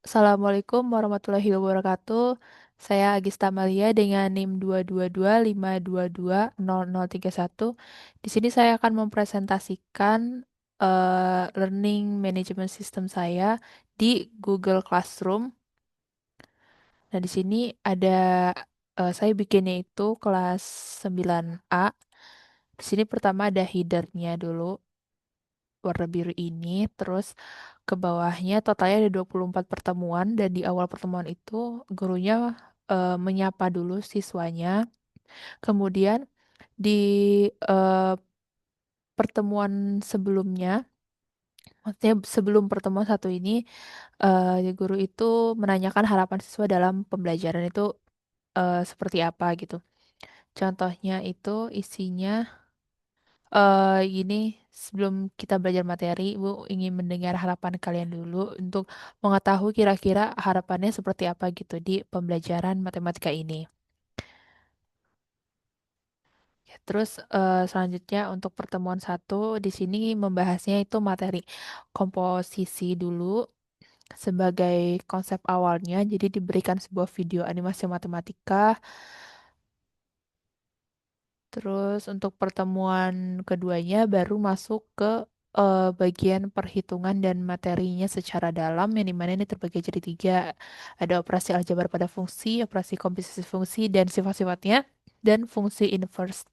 Assalamualaikum warahmatullahi wabarakatuh. Saya Agis Tamalia dengan NIM 22252200031. Di sini saya akan mempresentasikan learning management system saya di Google Classroom. Nah, di sini ada saya bikinnya itu kelas 9A. Di sini pertama ada headernya dulu, warna biru ini, terus ke bawahnya totalnya ada 24 pertemuan dan di awal pertemuan itu gurunya menyapa dulu siswanya. Kemudian di eh, pertemuan sebelumnya, maksudnya sebelum pertemuan satu ini, guru itu menanyakan harapan siswa dalam pembelajaran itu seperti apa gitu. Contohnya itu isinya gini, sebelum kita belajar materi, Ibu ingin mendengar harapan kalian dulu untuk mengetahui kira-kira harapannya seperti apa gitu di pembelajaran matematika ini. Ya, terus selanjutnya untuk pertemuan satu di sini membahasnya itu materi komposisi dulu sebagai konsep awalnya. Jadi diberikan sebuah video animasi matematika. Terus untuk pertemuan keduanya baru masuk ke bagian perhitungan dan materinya secara dalam yang dimana ini terbagi jadi tiga. Ada operasi aljabar pada fungsi, operasi komposisi fungsi dan sifat-sifatnya, dan fungsi inverse.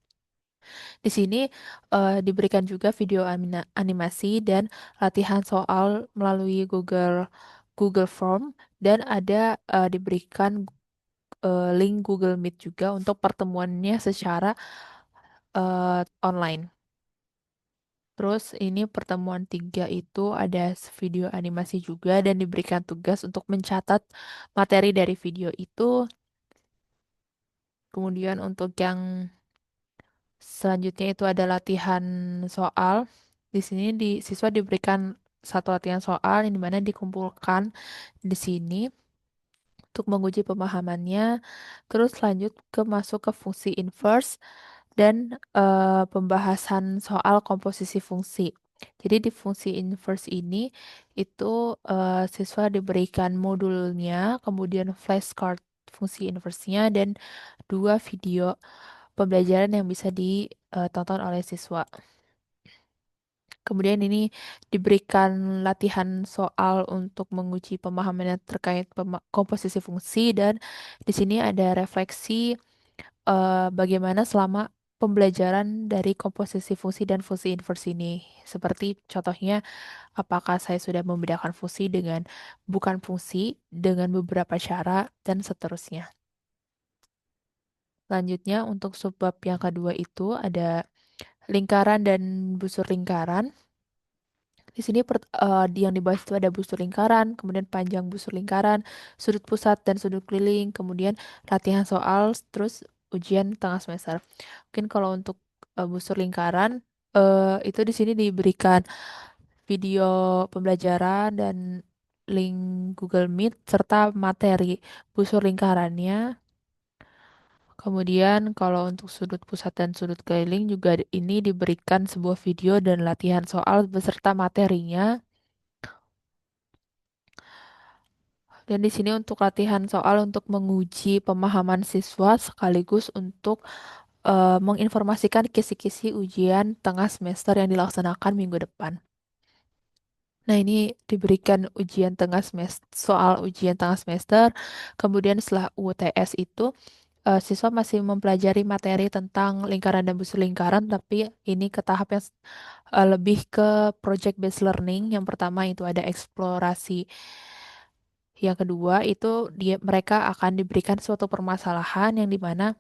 Di sini diberikan juga video animasi dan latihan soal melalui Google Form dan ada diberikan link Google Meet juga untuk pertemuannya secara online. Terus ini pertemuan tiga itu ada video animasi juga dan diberikan tugas untuk mencatat materi dari video itu. Kemudian untuk yang selanjutnya itu ada latihan soal. Di sini siswa diberikan satu latihan soal yang dimana dikumpulkan di sini untuk menguji pemahamannya. Terus lanjut ke masuk ke fungsi inverse dan pembahasan soal komposisi fungsi. Jadi di fungsi inverse ini itu siswa diberikan modulnya, kemudian flashcard fungsi inverse-nya dan dua video pembelajaran yang bisa ditonton oleh siswa. Kemudian ini diberikan latihan soal untuk menguji pemahamannya terkait komposisi fungsi dan di sini ada refleksi bagaimana selama pembelajaran dari komposisi fungsi dan fungsi inverse ini. Seperti contohnya, apakah saya sudah membedakan fungsi dengan bukan fungsi dengan beberapa cara dan seterusnya. Selanjutnya, untuk subbab yang kedua itu ada lingkaran dan busur lingkaran. Di sini yang dibahas itu ada busur lingkaran, kemudian panjang busur lingkaran, sudut pusat dan sudut keliling, kemudian latihan soal, terus ujian tengah semester. Mungkin kalau untuk busur lingkaran itu di sini diberikan video pembelajaran dan link Google Meet serta materi busur lingkarannya. Kemudian kalau untuk sudut pusat dan sudut keliling juga ini diberikan sebuah video dan latihan soal beserta materinya. Dan di sini untuk latihan soal untuk menguji pemahaman siswa sekaligus untuk menginformasikan kisi-kisi ujian tengah semester yang dilaksanakan minggu depan. Nah, ini diberikan ujian tengah semester, soal ujian tengah semester. Kemudian setelah UTS itu, siswa masih mempelajari materi tentang lingkaran dan busur lingkaran, tapi ini ke tahap yang lebih ke project based learning. Yang pertama itu ada eksplorasi. Yang kedua itu mereka akan diberikan suatu permasalahan yang dimana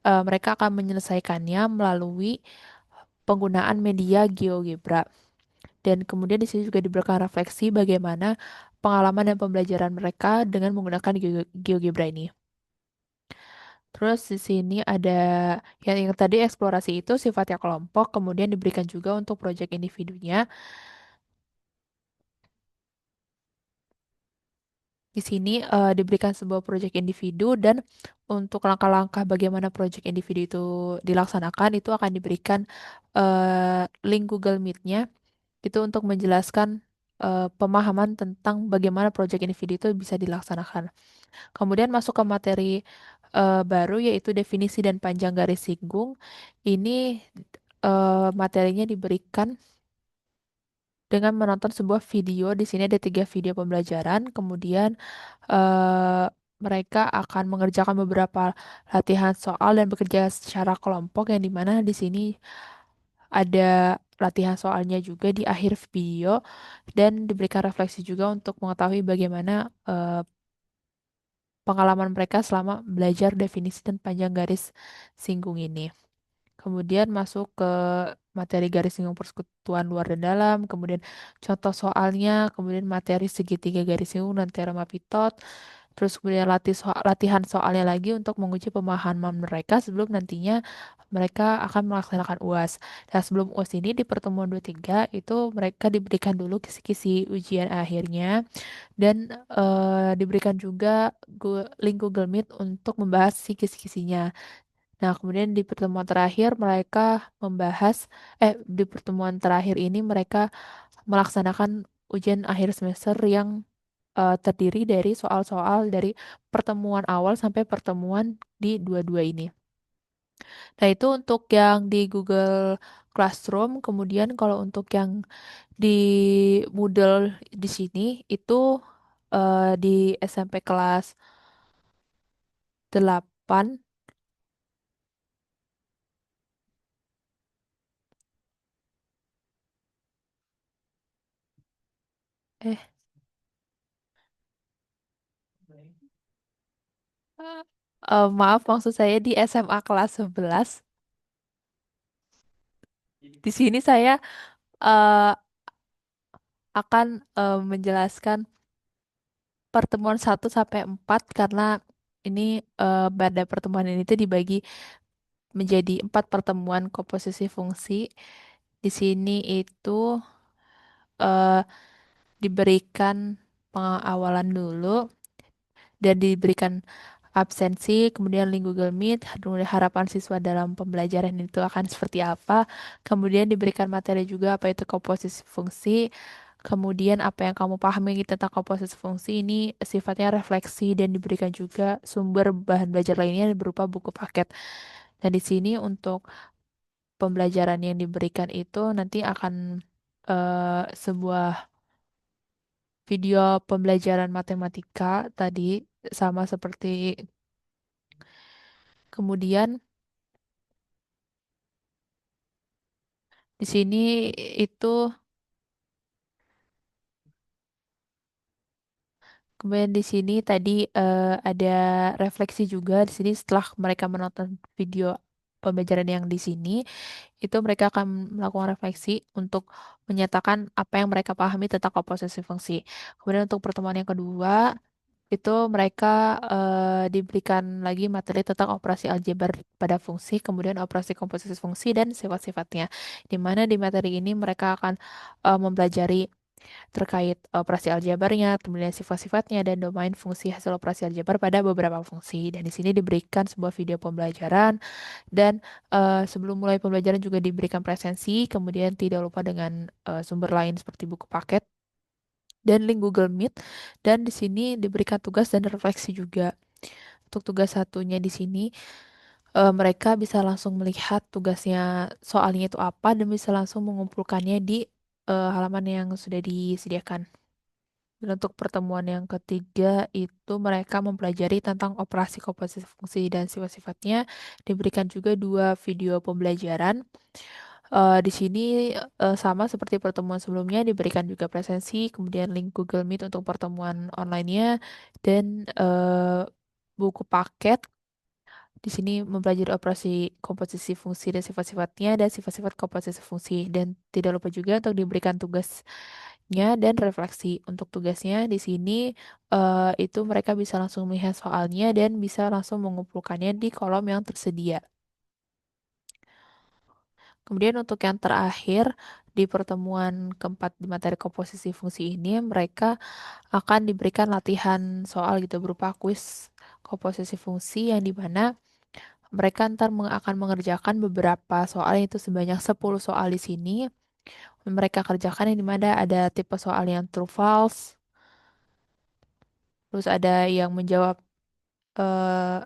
mereka akan menyelesaikannya melalui penggunaan media GeoGebra. Dan kemudian di sini juga diberikan refleksi bagaimana pengalaman dan pembelajaran mereka dengan menggunakan GeoGebra ini. Terus di sini ada yang tadi eksplorasi itu sifatnya kelompok, kemudian diberikan juga untuk proyek individunya. Di sini diberikan sebuah proyek individu dan untuk langkah-langkah bagaimana proyek individu itu dilaksanakan itu akan diberikan link Google Meet-nya itu untuk menjelaskan. pemahaman tentang bagaimana proyek individu itu bisa dilaksanakan. Kemudian masuk ke materi baru yaitu definisi dan panjang garis singgung. Ini materinya diberikan dengan menonton sebuah video. Di sini ada 3 video pembelajaran. Kemudian eh, mereka akan mengerjakan beberapa latihan soal dan bekerja secara kelompok yang dimana di sini ada latihan soalnya juga di akhir video dan diberikan refleksi juga untuk mengetahui bagaimana pengalaman mereka selama belajar definisi dan panjang garis singgung ini. Kemudian masuk ke materi garis singgung persekutuan luar dan dalam, kemudian contoh soalnya, kemudian materi segitiga garis singgung dan teorema Pitot, terus kemudian latihan soalnya lagi untuk menguji pemahaman mereka sebelum nantinya mereka akan melaksanakan UAS. Nah, sebelum UAS ini di pertemuan 23 itu mereka diberikan dulu kisi-kisi ujian akhirnya dan diberikan juga link Google Meet untuk membahas si kisi-kisinya. Nah, kemudian di pertemuan terakhir mereka membahas, di pertemuan terakhir ini mereka melaksanakan ujian akhir semester yang terdiri dari soal-soal dari pertemuan awal sampai pertemuan di dua-dua ini. Nah, itu untuk yang di Google Classroom. Kemudian kalau untuk yang di Moodle di sini itu di SMP kelas 8. eh Maaf, maksud saya di SMA kelas 11. Di sini saya eh, akan menjelaskan pertemuan 1 sampai 4 karena ini pada pertemuan ini tuh dibagi menjadi 4 pertemuan komposisi fungsi. Di sini itu eh, diberikan pengawalan dulu dan diberikan absensi, kemudian link Google Meet, kemudian harapan siswa dalam pembelajaran itu akan seperti apa, kemudian diberikan materi juga apa itu komposisi fungsi, kemudian apa yang kamu pahami tentang komposisi fungsi ini sifatnya refleksi dan diberikan juga sumber bahan belajar lainnya berupa buku paket. Dan di sini untuk pembelajaran yang diberikan itu nanti akan sebuah video pembelajaran matematika tadi sama seperti kemudian di sini itu kemudian di sini tadi ada refleksi juga di sini setelah mereka menonton video pembelajaran yang di sini itu mereka akan melakukan refleksi untuk menyatakan apa yang mereka pahami tentang komposisi fungsi. Kemudian untuk pertemuan yang kedua itu mereka diberikan lagi materi tentang operasi aljabar pada fungsi, kemudian operasi komposisi fungsi dan sifat-sifatnya. Di mana di materi ini mereka akan mempelajari terkait operasi aljabarnya, kemudian sifat-sifatnya dan domain fungsi hasil operasi aljabar pada beberapa fungsi. Dan di sini diberikan sebuah video pembelajaran dan sebelum mulai pembelajaran juga diberikan presensi, kemudian tidak lupa dengan sumber lain seperti buku paket dan link Google Meet. Dan di sini diberikan tugas dan refleksi juga. Untuk tugas satunya di sini mereka bisa langsung melihat tugasnya soalnya itu apa dan bisa langsung mengumpulkannya di halaman yang sudah disediakan. Dan untuk pertemuan yang ketiga itu mereka mempelajari tentang operasi komposisi fungsi dan sifat-sifatnya. Diberikan juga 2 video pembelajaran. Di sini sama seperti pertemuan sebelumnya diberikan juga presensi, kemudian link Google Meet untuk pertemuan online-nya dan buku paket. Di sini mempelajari operasi komposisi fungsi dan sifat-sifatnya dan sifat-sifat komposisi fungsi. Dan tidak lupa juga untuk diberikan tugasnya dan refleksi. Untuk tugasnya di sini itu mereka bisa langsung melihat soalnya dan bisa langsung mengumpulkannya di kolom yang tersedia. Kemudian untuk yang terakhir di pertemuan keempat di materi komposisi fungsi ini mereka akan diberikan latihan soal gitu berupa kuis komposisi fungsi yang dimana mereka ntar akan mengerjakan beberapa soal itu sebanyak 10 soal di sini mereka kerjakan yang dimana ada tipe soal yang true false, terus ada yang menjawab eh,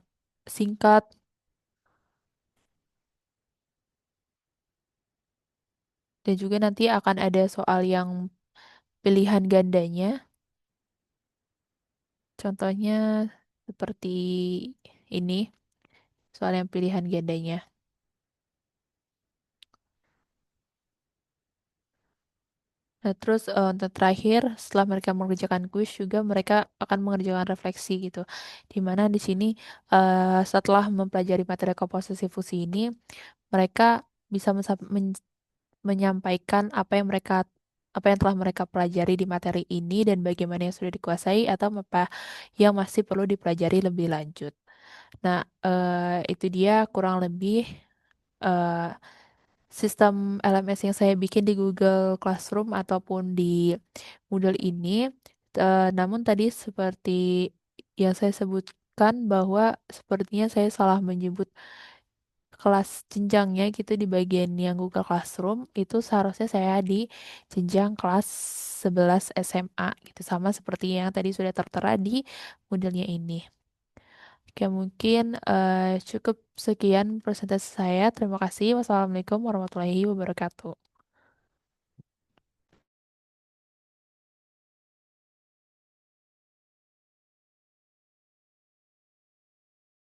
singkat, dan juga nanti akan ada soal yang pilihan gandanya. Contohnya seperti ini, soal yang pilihan gandanya. Nah, terus untuk terakhir, setelah mereka mengerjakan kuis juga mereka akan mengerjakan refleksi gitu. Di mana di sini setelah mempelajari materi komposisi fusi ini, mereka bisa menyampaikan apa yang telah mereka pelajari di materi ini dan bagaimana yang sudah dikuasai atau apa yang masih perlu dipelajari lebih lanjut. Nah, itu dia kurang lebih eh, sistem LMS yang saya bikin di Google Classroom ataupun di Moodle ini. Namun tadi seperti yang saya sebutkan bahwa sepertinya saya salah menyebut kelas jenjangnya gitu di bagian yang Google Classroom itu seharusnya saya di jenjang kelas 11 SMA gitu sama seperti yang tadi sudah tertera di modelnya ini. Oke, mungkin cukup sekian presentasi saya. Terima kasih. Wassalamualaikum warahmatullahi wabarakatuh.